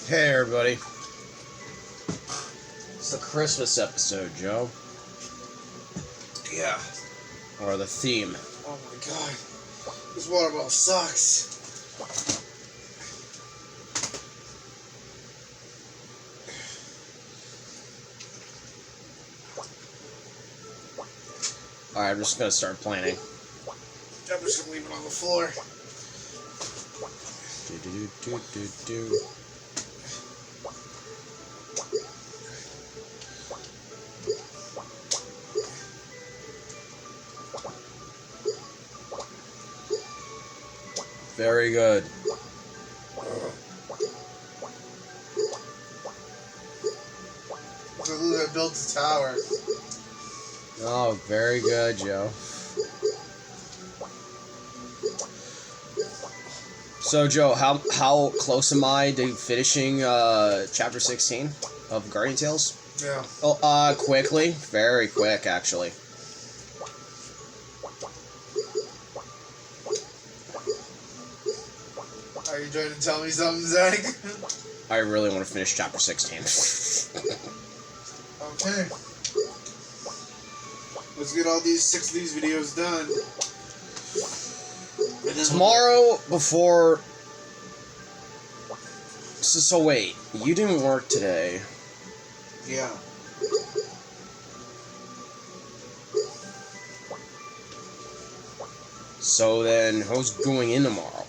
Hey everybody. It's the Christmas episode, Joe. Yeah. Or the theme. Oh my god. This water bottle sucks. Alright, I'm just gonna start planning. I'm just gonna leave it on the floor. Do. Very good. So who that built the tower? Oh, very good, Joe. So, Joe, how close am I to finishing chapter 16 of Guardian Tales? Yeah. Oh, quickly. Very quick, actually. Are you trying to tell me something, Zach? I really want to finish chapter 16. Okay. Let's get all these 6 of these videos done. Tomorrow, before... So wait, you didn't work today. Yeah. So then, who's going in tomorrow?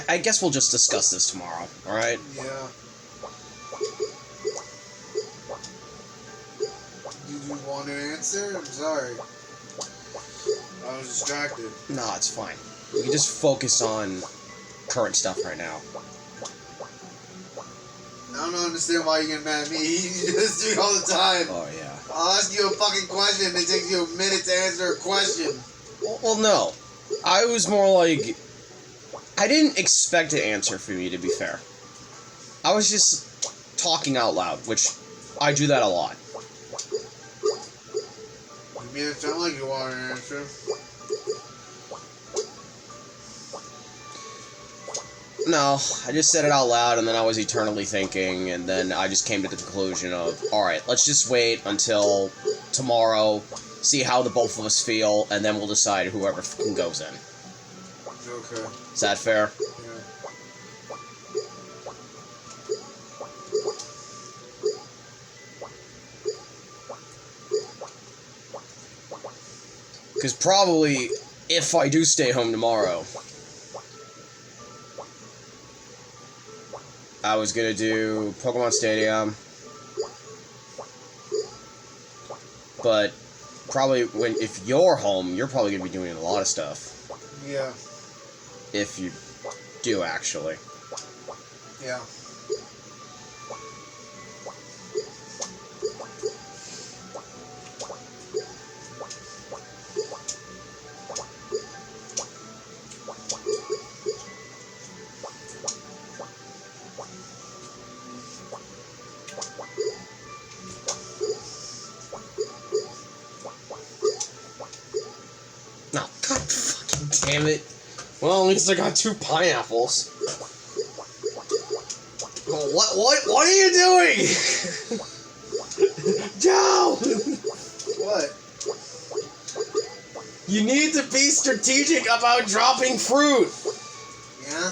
I guess we'll just discuss this tomorrow, alright? Yeah. Did you want an answer? I'm sorry. I was distracted. Nah, it's fine. We can just focus on current stuff right now. I don't understand why you get mad at me. You do this to me all the time. Oh, yeah. I'll ask you a fucking question and it takes you a minute to answer a question. Well, no. I was more like... I didn't expect an answer from you, to be fair. I was just talking out loud, which I do that a lot. You made it sound like you want an answer. No, I just said it out loud, and then I was eternally thinking, and then I just came to the conclusion of, alright, let's just wait until tomorrow, see how the both of us feel, and then we'll decide whoever fucking goes in. Okay. Is that fair? Yeah. Because probably, if I do stay home tomorrow, I was gonna do Pokemon Stadium, but probably if you're home, you're probably gonna be doing a lot of stuff. Yeah. If you do, actually. Yeah. No, god fucking damn it. Well, at least I got 2 pineapples. Oh, what are you doing? Joe! What? You need to be strategic about dropping fruit. Yeah?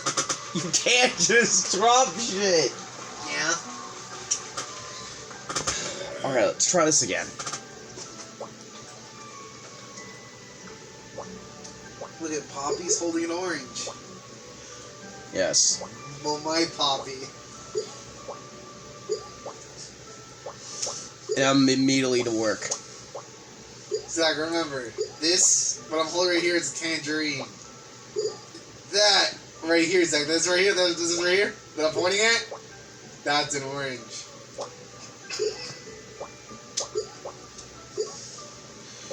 You can't just drop shit. Yeah? Alright, let's try this again. Look at Poppy's holding an orange. Yes. Well, my Poppy. And I'm immediately to work. Zach, remember, this, what I'm holding right here is a tangerine. That right here, Zach, this right here, this is right here, that I'm pointing at, that's an orange.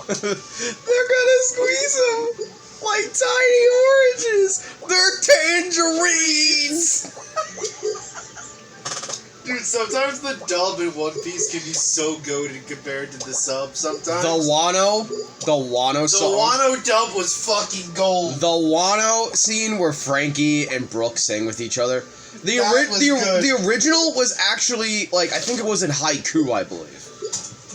They're gonna squeeze them like tiny oranges. They're tangerines. Dude, sometimes the dub in One Piece can be so goated compared to the sub sometimes. The Wano song. The Wano dub was fucking gold. The Wano scene where Frankie and Brooke sang with each other. The original was actually, like, I think it was in haiku, I believe.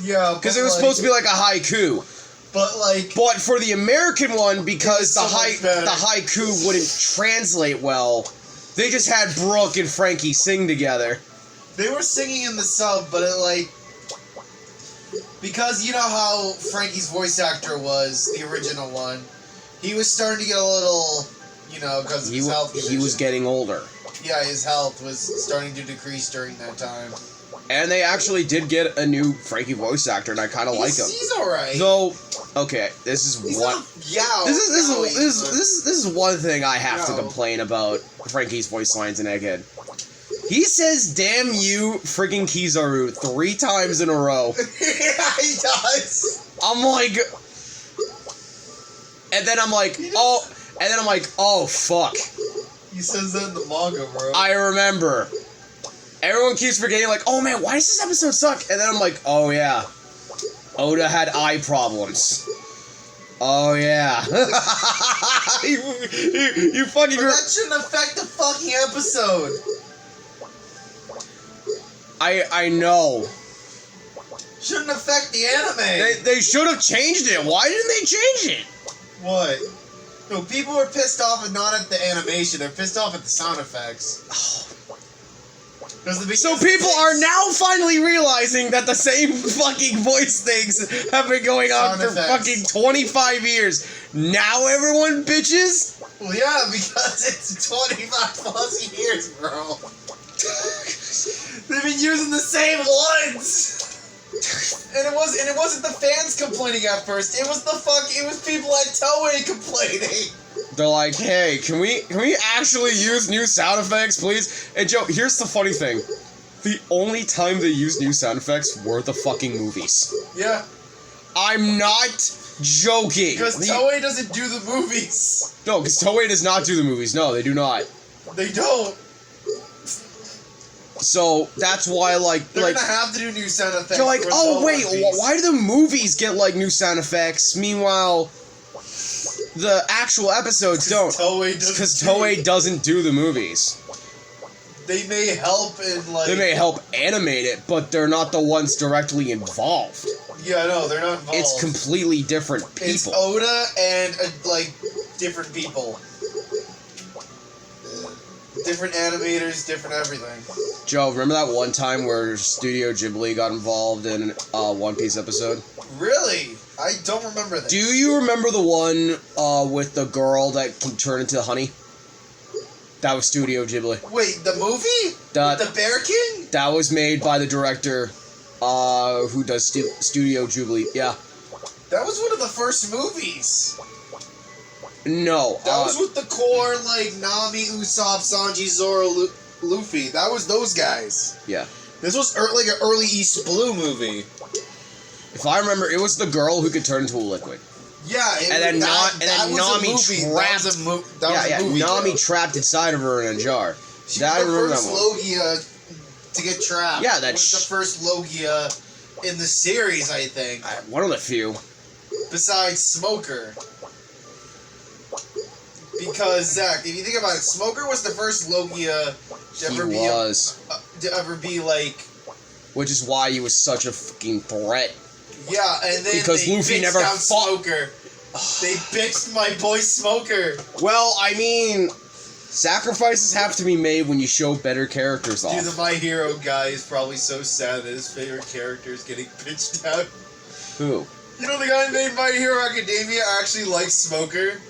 Yeah, because it was supposed to be like a haiku. But for the American one, because the the haiku wouldn't translate well, they just had Brooke and Frankie sing together. They were singing in the sub, but it, like, because you know how Frankie's voice actor was, the original one, he was starting to get a little, you know, because of his health condition. He was getting older. Yeah, his health was starting to decrease during that time. And they actually did get a new Frankie voice actor, and I kind of like him. He's alright. So, okay, this is one. This is one thing I have to complain about Frankie's voice lines in Egghead. He says "damn you, friggin' Kizaru" 3 times in a row. Yeah, he does. I'm like, and then I'm like, oh fuck. He says that in the manga, bro. I remember. Everyone keeps forgetting, like, oh man, why does this episode suck? And then I'm like, oh yeah, Oda had eye problems. Oh yeah. you fucking. But that shouldn't affect the fucking episode. I know. Shouldn't affect the anime. They should have changed it. Why didn't they change it? What? No, people are pissed off and not at the animation. They're pissed off at the sound effects. So people are now finally realizing that the same fucking voice things have been going on for fucking 25 years. Now everyone bitches? Well, yeah, because it's 25 plus years, bro. They've been using the same ones. And it wasn't the fans complaining at first. It was people at Toei complaining. They're like, hey, can we actually use new sound effects, please? And Joe, here's the funny thing. The only time they used new sound effects were the fucking movies. Yeah. I'm not joking. Because Toei doesn't do the movies. No, because Toei does not do the movies. No, they do not. They don't. So that's why, they're gonna have to do new sound effects. You're like, oh wait, why do the movies get like new sound effects? Meanwhile, the actual episodes don't. Because Toei doesn't do the movies. They may help in They may help animate it, but they're not the ones directly involved. Yeah, no, they're not involved. It's completely different people. It's Oda and different people. Different animators, different everything. Joe, remember that one time where Studio Ghibli got involved in a One Piece episode? Really? I don't remember that. Do you remember the one with the girl that can turn into honey? That was Studio Ghibli. Wait, the movie? With the Bear King? That was made by the director who does Studio Ghibli. Yeah. That was one of the first movies. No. That was with the core, Nami, Usopp, Sanji, Zoro, Luffy. That was those guys. Yeah. This was an early East Blue movie. If I remember, it was the girl who could turn into a liquid. Yeah, Then Nami trapped. Nami trapped inside of her in a jar. She was the first Logia to get trapped. Yeah, was the first Logia in the series, I think. One of the few. Besides Smoker. Because, Zach, if you think about it, Smoker was the first Logia to ever be Which is why he was such a fucking threat. Yeah, and then because Luffy never fought Smoker. They bitched my boy Smoker. Well, I mean, sacrifices have to be made when you show better characters off. Dude, the My Hero guy is probably so sad that his favorite character is getting bitched out. Who? You know the guy who made My Hero Academia actually likes Smoker?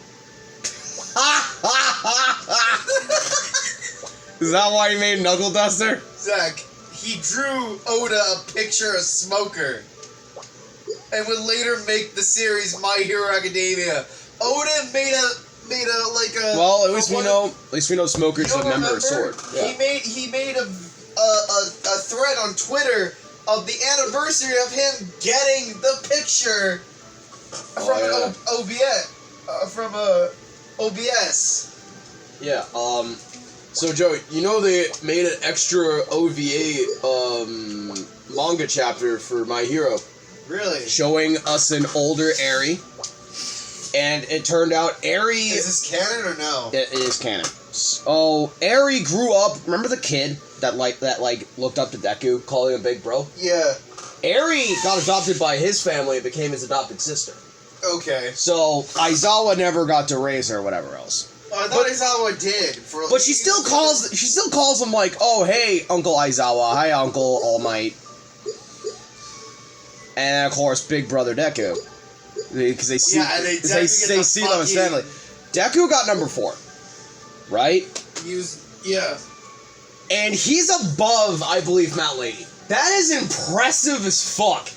Is that why he made Knuckle Duster? Zach, he drew Oda a picture of Smoker. And would later make the series My Hero Academia. Oda made a well, at least we know Smoker's a member of Sword. Yeah. He made a thread on Twitter of the anniversary of him getting the picture from OBS. Yeah, So, Joe, you know they made an extra OVA manga chapter for My Hero, Really? showing us an older Eri, and it turned out Eri... Is this canon or no? It is canon. So, Eri grew up... Remember the kid that looked up to Deku, calling him Big Bro? Yeah. Eri got adopted by his family and became his adopted sister. Okay. So, Aizawa never got to raise her or whatever else. Oh, I thought Aizawa did. But she still calls him like, oh, hey, Uncle Aizawa. Hi, Uncle All Might. And, of course, Big Brother Deku. Because they see, they see them as family. Deku got number 4. Right? Yeah. And he's above, I believe, Mount Lady. That is impressive as fuck.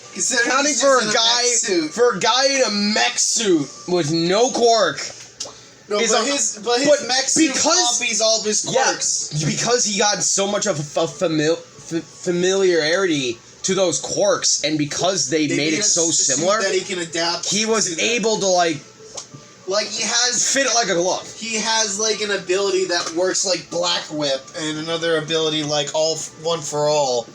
Counting for a guy in a mech suit with no quirk. No, but his mech suit copies all of his quirks. Yeah, because he got so much of a familiarity to those quirks, and because they made it so similar that he can adapt. He was able to he has fit it like a glove. He has an ability that works like Black Whip, and another ability like All One for All.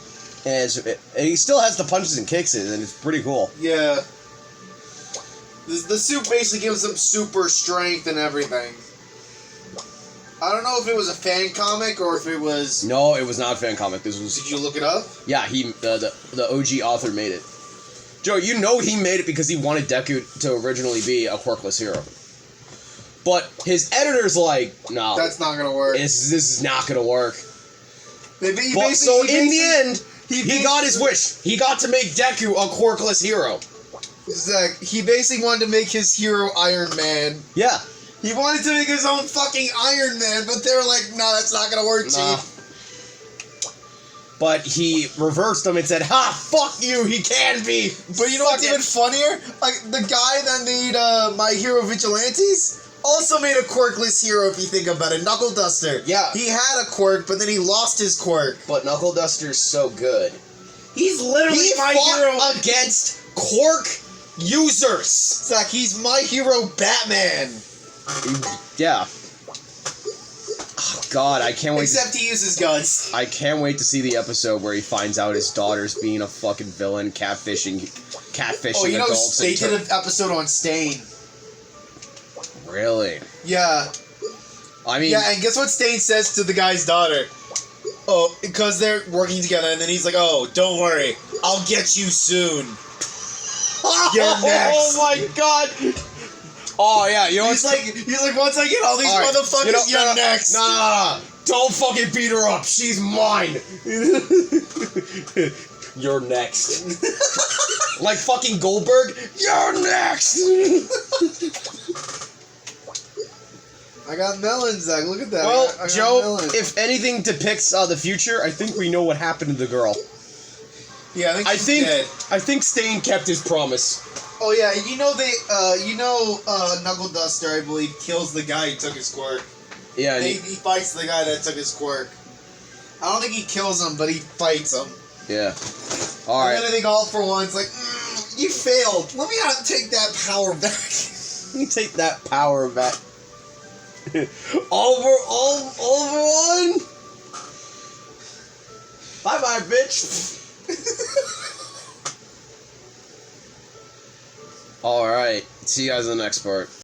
And he still has the punches and kicks in, and it's pretty cool. Yeah. The suit basically gives him super strength and everything. I don't know if it was a fan comic or if it was... No, it was not a fan comic. This was... Did you look it up? Yeah, the OG author made it. Joe, you know he made it because he wanted Deku to originally be a quirkless hero. But his editor's like, no. That's not gonna work. This is not gonna work. So in the end, he got his wish. He got to make Deku a quirkless hero. Zach, he basically wanted to make his hero Iron Man. Yeah. He wanted to make his own fucking Iron Man, but they were like, no, that's not gonna work, Chief. But he reversed them and said, ha, fuck you, he can be. But you know what's even funnier? The guy that made My Hero Vigilantes also made a quirkless hero, if you think about it. Knuckle Duster. Yeah. He had a quirk, but then he lost his quirk. But Knuckle Duster's so good. He's literally My Hero against quirk users. Zach, he's My Hero Batman. Yeah. Oh, God, I can't wait. Except he uses guns. I can't wait to see the episode where he finds out his daughter's being a fucking villain, catfishing adults. They did an episode on Stain. Really? Yeah. I mean... Yeah, and guess what Stain says to the guy's daughter? Oh, because they're working together, and then he's like, oh, don't worry, I'll get you soon. You're next. Oh my God. Oh yeah, you know he's like once I get all these motherfuckers, you're next. No. Don't fucking beat her up. She's mine. You're next. Like fucking Goldberg. You're next. I got melons, Zach. Look at that. Well, I got Joe, melons. if anything depicts the future, I think we know what happened to the girl. Yeah, I think dead. I think Stain kept his promise. Oh yeah, Knuckle Duster, I believe, kills the guy who took his quirk. Yeah, he fights the guy that took his quirk. I don't think he kills him, but he fights him. Yeah. All right. And then I think All For One's like, you failed. Let me take that power back. Let me take that power back. All for one. Bye, bitch. All right. See you guys in the next part.